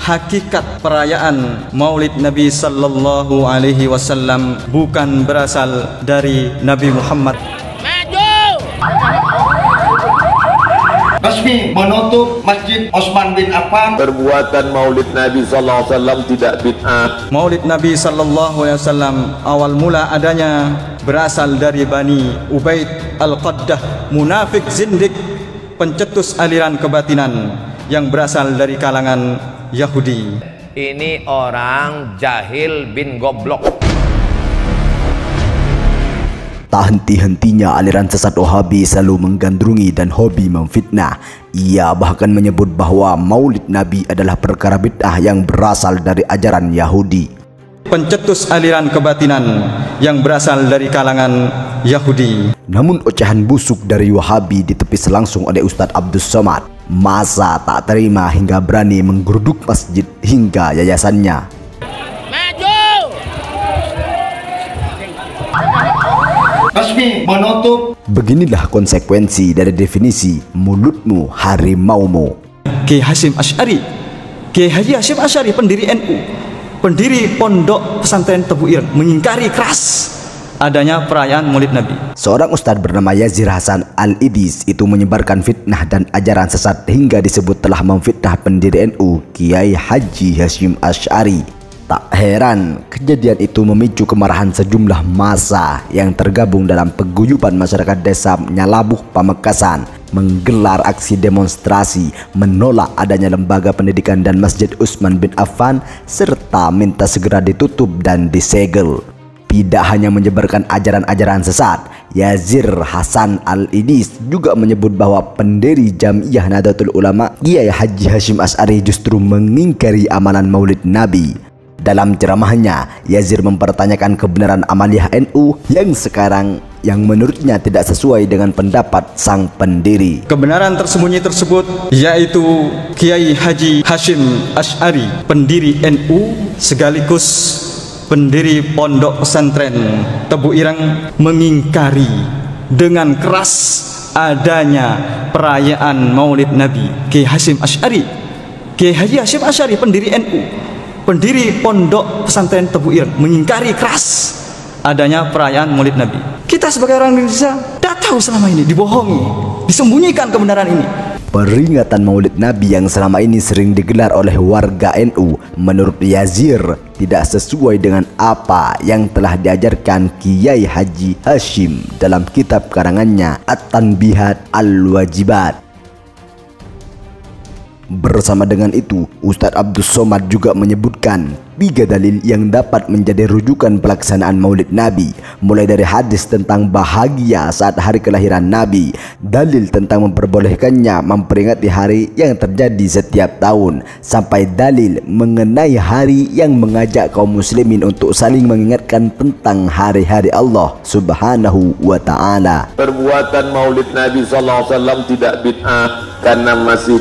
hakikat perayaan Maulid Nabi sallallahu alaihi wasallam bukan berasal dari Nabi Muhammad. Resmi menutup Masjid Utsman bin Affan. Perbuatan Maulid Nabi sallallahu alaihi wasallam tidak bid'ah. Maulid Nabi sallallahu alaihi wasallam awal mula adanya berasal dari Bani Ubaid Al-Qaddah, munafik zindik, pencetus aliran kebatinan yang berasal dari kalangan Yahudi. Ini orang jahil bin goblok. Tak henti-hentinya aliran sesat Wahabi selalu menggandrungi dan hobi memfitnah. Ia bahkan menyebut bahwa Maulid Nabi adalah perkara bid'ah yang berasal dari ajaran Yahudi. Pencetus aliran kebatinan yang berasal dari kalangan Yahudi. Namun ocehan busuk dari Wahabi ditepis langsung oleh Ustadz Abdus Somad. Masa tak terima hingga berani menggeruduk masjid hingga yayasannya. Resmi menutup. Beginilah konsekuensi dari definisi mulutmu harimaumu. Kiai Hasyim Asy'ari, Kiai Haji Hasyim Asy'ari, pendiri NU, pendiri Pondok Pesantren Tebu Ireng, mengingkari keras adanya perayaan Maulid Nabi. Seorang ustadz bernama Yazir Hasan Al-Idis itu menyebarkan fitnah dan ajaran sesat hingga disebut telah memfitnah pendiri NU Kiai Haji Hasyim Asy'ari. Tak heran kejadian itu memicu kemarahan sejumlah massa yang tergabung dalam paguyuban masyarakat desa Nyalabuh Pamekasan menggelar aksi demonstrasi menolak adanya lembaga pendidikan dan Masjid Utsman bin Affan serta minta segera ditutup dan disegel. Tidak hanya menyebarkan ajaran-ajaran sesat, Yazir Hasan Al-Idis juga menyebut bahwa pendiri Jamiah Nahdlatul Ulama Kiai Haji Hasyim Asy'ari justru mengingkari amalan Maulid Nabi. Dalam ceramahnya, Yazir mempertanyakan kebenaran amaliyah NU yang sekarang yang menurutnya tidak sesuai dengan pendapat sang pendiri. Kebenaran tersembunyi tersebut yaitu Kiai Haji Hasyim Asy'ari, pendiri NU sekaligus pendiri Pondok Pesantren Tebu Ireng, mengingkari dengan keras adanya perayaan Maulid Nabi. Kiai Hasyim Asy'ari, Kiai Haji Hasyim Asy'ari, pendiri NU, pendiri Pondok Pesantren Tebu Ireng, mengingkari keras adanya perayaan Maulid Nabi. Kita sebagai orang Indonesia tidak tahu selama ini, dibohongi, disembunyikan kebenaran ini. Peringatan Maulid Nabi yang selama ini sering digelar oleh warga NU menurut Yazir tidak sesuai dengan apa yang telah diajarkan Kiai Haji Hasyim dalam kitab karangannya At-Tanbihat Al-Wajibat. Bersama dengan itu, Ustadz Abdus Somad juga menyebutkan 3 dalil yang dapat menjadi rujukan pelaksanaan Maulid Nabi, mulai dari hadis tentang bahagia saat hari kelahiran Nabi, dalil tentang memperbolehkannya memperingati hari yang terjadi setiap tahun, sampai dalil mengenai hari yang mengajak kaum muslimin untuk saling mengingatkan tentang hari-hari Allah Subhanahu wa Ta'ala. Perbuatan Maulid Nabi sallallahu alaihi wasallam tidak bid'ah karena masih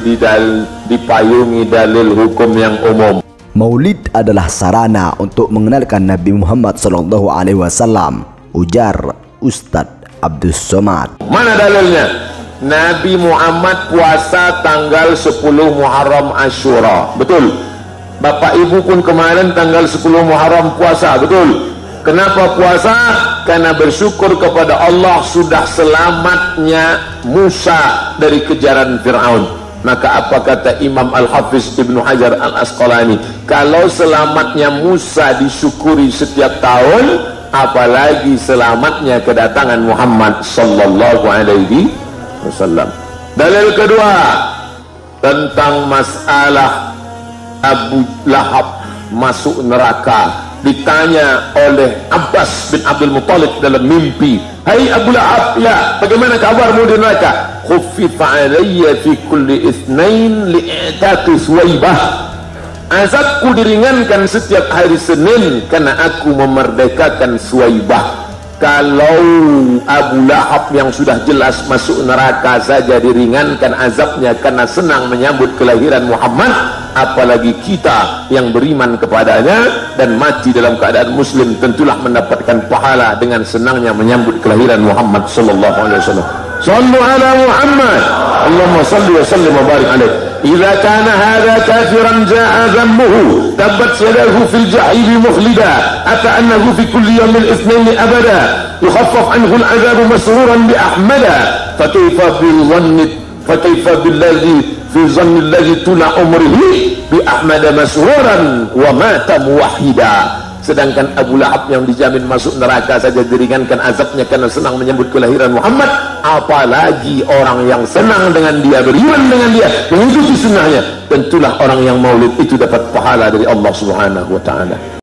dipayungi dalil hukum yang umum. Maulid adalah sarana untuk mengenalkan Nabi Muhammad SAW, ujar Ustadz Abdus Somad. Mana dalilnya? Nabi Muhammad puasa tanggal 10 Muharram Asyura, betul. Bapak ibu pun kemarin tanggal 10 Muharram puasa, betul. Kenapa puasa? Karena bersyukur kepada Allah sudah selamatnya Musa dari kejaran Fir'aun. Maka apa kata Imam Al-Hafiz Ibnu Hajar Al-Asqalani? Kalau selamatnya Musa disyukuri setiap tahun, apalagi selamatnya kedatangan Muhammad sallallahu alaihi wasallam. Dalil kedua tentang masalah Abu Lahab masuk neraka. Ditanya oleh Abbas bin Abdul Muttalib dalam mimpi, "Hai Abu Lahab, ya, bagaimana kabarmu di neraka?" "Khuffifa alayya fi kulli itsnain li'taqi Suwaibah." Azabku diringankan setiap hari Senin karena aku memerdekakan Suwaibah. Kalau Abu Lahab yang sudah jelas masuk neraka saja diringankan azabnya karena senang menyambut kelahiran Muhammad, apalagi kita yang beriman kepadanya dan mati dalam keadaan muslim tentulah mendapatkan pahala dengan senangnya menyambut kelahiran Muhammad sallallahu alaihi wasallam. Sallu ala Muhammad, Allahumma salli wa sallim wa barik alaihi. idza kana hadha kafiran jaa dhammuhu tabbat yadahu fil jahim mukhlida ata annahu fi kulli yawmin ithnain abada yukhaffaf anhu al-'adhab masruran bi ahmada fakayfa billadhi fi dhanni alladhi tula umrihi bi ahmada masruran wa mata muwahhida. Sedangkan Abu Lahab yang dijamin masuk neraka saja diringankan azabnya karena senang menyambut kelahiran Muhammad, apalagi orang yang senang dengan dia, beriman dengan dia, mengikuti sunnahnya. Tentulah orang yang maulid itu dapat pahala dari Allah Subhanahu wa ta'ala.